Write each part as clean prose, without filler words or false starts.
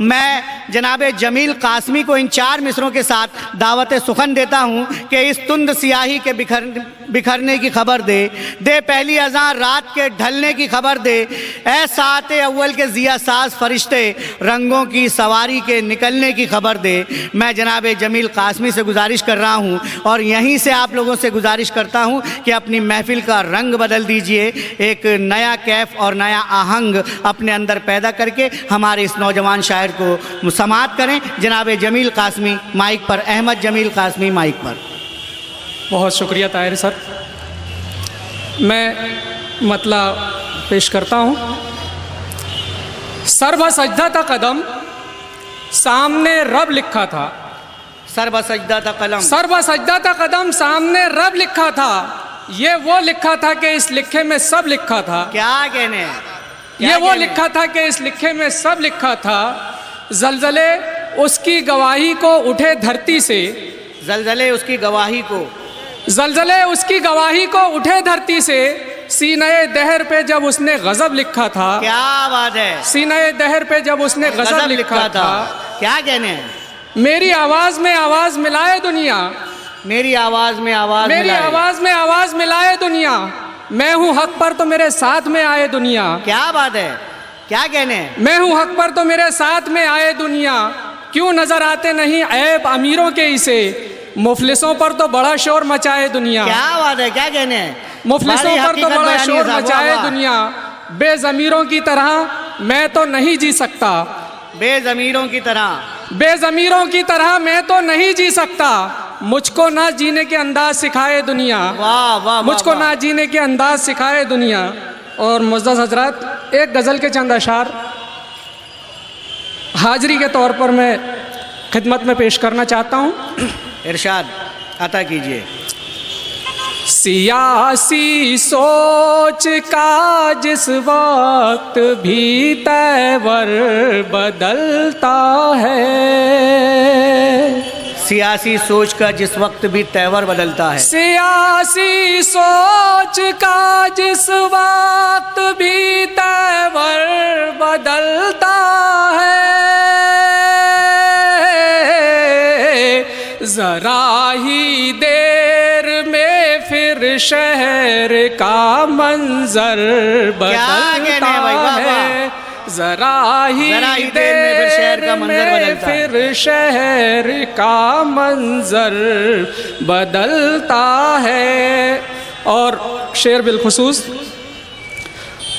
मैं जनाब जमील कासमी को इन 4 मिसरों के साथ दावत सुखन देता हूँ कि इस तुंद सियाही के बिखरने की खबर दे पहली अज़ां रात के ढलने की खबर दे, ऐ सात अव्वल के ज़िया साज फरिश्ते रंगों की सवारी के निकलने की खबर दे। मैं जनाब जमील कासमी से गुजारिश कर रहा हूँ और यहीं से आप लोगों से गुजारिश करता हूँ कि अपनी महफिल का रंग बदल दीजिए, एक नया कैफ और नया आहंग अपने अंदर पैदा करके हमारे इस नौजवान शायर को समाअत करें। जनाब जमील कासमी माइक पर, अहमद जमील कासमी माइक पर। बहुत शुक्रिया ताहिर सर। मैं मतला पेश करता हूँ। सर बसजदा था कदम, सामने रब लिखा था। सर बसजदा था कलम, सर बसजदा था कदम, सामने रब लिखा था। ये वो लिखा था कि इस लिखे में सब लिखा था। क्या कहने, ये वो लिखा था कि इस लिखे में सब लिखा था। जलजले उसकी गवाही को उठे धरती से, जलजले उसकी गवाही को, जलजले उसकी गवाही को उठे धरती से। सीने दहर पे जब उसने गजब लिखा था। क्या बात है, सीने दहर पे जब उसने गजब लिखा था। क्या कहने, मेरी आवाज में आवाज मिलाए दुनिया, मेरी आवाज में आवाज, मेरी आवाज में आवाज मिलाए दुनिया। मैं हूँ हक पर तो मेरे साथ में आए दुनिया। क्या बात है, क्या कहने, मैं हूँ हक पर तो मेरे साथ में आए दुनिया। क्यों नजर आते नहीं ऐब अमीरों के इसे, मुफलिसों पर तो बड़ा शोर मचाए दुनिया। क्या बात है, क्या कहने, मुफलिसों पर तो बड़ा शोर मचाए दुनिया। बेज़मीरों की तरह मैं तो नहीं जी सकता, बेज़मीरों की तरह, बेज़मीरों की तरह मैं तो नहीं जी सकता। मुझको ना जीने के अंदाज सिखाए दुनिया। वाह वाह, मुझको ना जीने के अंदाज सिखाए दुनिया। और मुअज़्ज़ज़ हज़रात, एक गज़ल के चंद अशार हाजिरी के तौर पर मैं खिदमत में पेश करना चाहता हूँ। इरशाद अता कीजिए। सियासी सोच का जिस वक्त भी तेवर बदलता है, सियासी सोच का जिस वक्त भी तेवर बदलता है, सियासी सोच का जिस वक्त भी तेवर बदलता है। जरा ही देर में फिर शहर का मंजर बदलता है। जरा ही देर में फिर शहर का मंजर बदलता है। और शेर बिलखुसूस,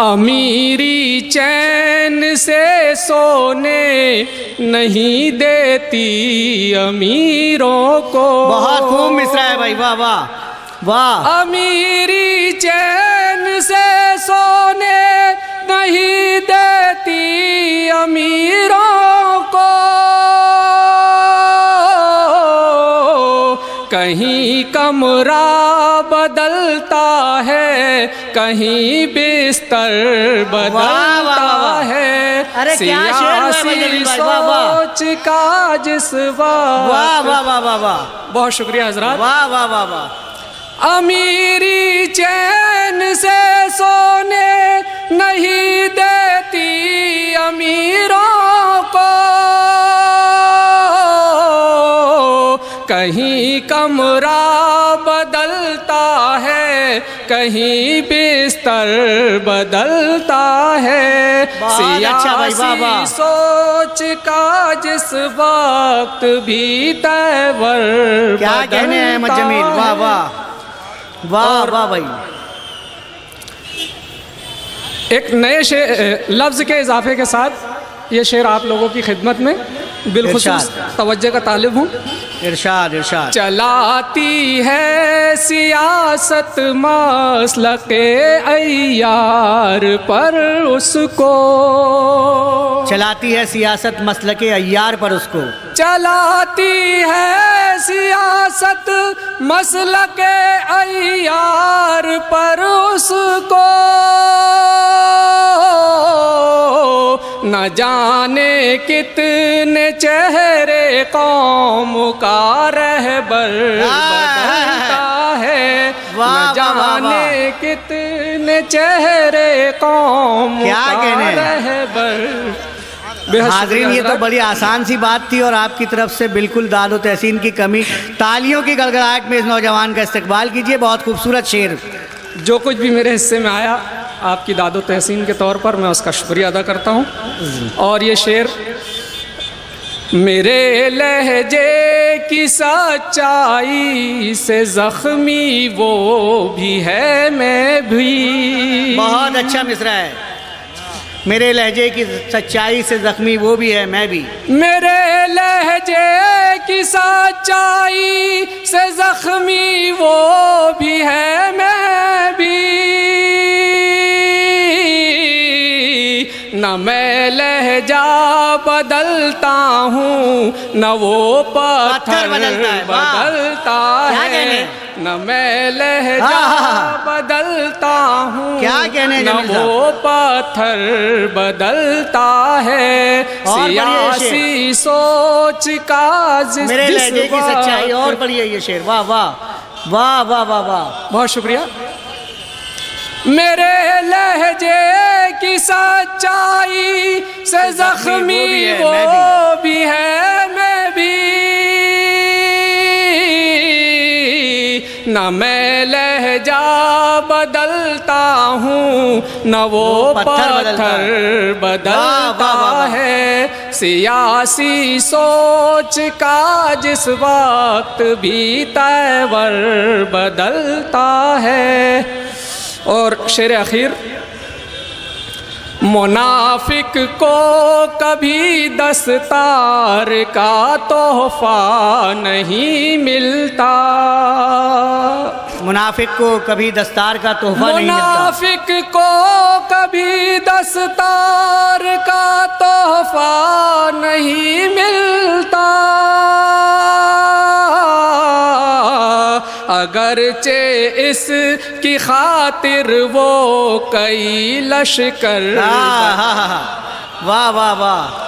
अमीरी चैन से सोने नहीं देती अमीरों को। बहुत खूब मिसरा है भाई, वाह वाह वाह। अमीरी चैन से सोने नहीं देती अमीरों को। कहीं कमरा बदलता है, कहीं बिस्तर बदलता है। सियासी सोच का जिस वाह वाह वाह वाह वाह, बहुत शुक्रिया हजरात। वाह वाह वाह वाह। अमीरी चैन से सोने नहीं देती अमीरों को। कहीं कमरा बदलता है, कहीं बिस्तर बदलता है। सियासी सोच का जिस वक्त भी तेवर क्या कहने हैं अहमद जमील, वाह वाह वाह वाह भाई। एक नए लफ्ज़ के इजाफे के साथ ये शेर आप लोगों की खिदमत में बिलखुसूस तवज्जो का तालिब हूँ। इरशाद इरशाद। चलाती है सियासत मसलके अय्यार पर उसको, चलाती है सियासत मसलके अय्यार पर उसको, चलाती है सियासत मसलके अय्यार पर उसको। न जाने कितने चेहरे कौम का रहबर बदलता है। न जाने कितने चेहरे कौम का रहबर बेहद हाज़रीन, शुक्रिया ये तो हज़रात। बड़ी आसान सी बात थी और आपकी तरफ से बिल्कुल दाद व तहसीन की कमी। तालियों की गड़गड़ाहट में इस नौजवान का इस्तकबाल कीजिए। बहुत खूबसूरत शेर। जो कुछ भी मेरे हिस्से में आया आपकी दादो तहसीन के तौर पर मैं उसका शुक्रिया अदा करता हूँ। और ये शेर, मेरे लहजे की सच्चाई से ज़ख्मी वो भी है मैं भी। बहुत अच्छा मिसरा है। मेरे लहजे की सच्चाई से ज़ख्मी वो भी है मैं भी। मेरे लहजे की सच्चाई से ज़ख्मी वो भी है मैं भी। न मैं लहजा बदलता हूँ न वो पत्थर बदलता है। न मैं लहजा बदलता हूँ क्या कहने न वो पत्थर बदलता है। सियासी सोच का मेरे लहजे की सच्चाई। और पढ़िए ये शेर। वाह वाह वाह वाह वाह वाह। बहुत शुक्रिया। मेरे लहजे की सच्चाई से ज़ख्मी वो भी है मैं भी। न मैं लहजा बदलता हूँ न वो पत्थर बदलता है। सियासी सोच का जिस वक्त भी तैवर बदलता है। और शेर आखिर, मुनाफिक को कभी दस्तार का तोहफा नहीं मिलता। मुनाफिक को कभी दस्तार का तोहफा नहीं मिलता। मुनाफिक को कभी दस्तार का तोहफा नहीं मिलता। अगरचे इसकी खातिर वो कई लश्कर। वाह वाह वाह।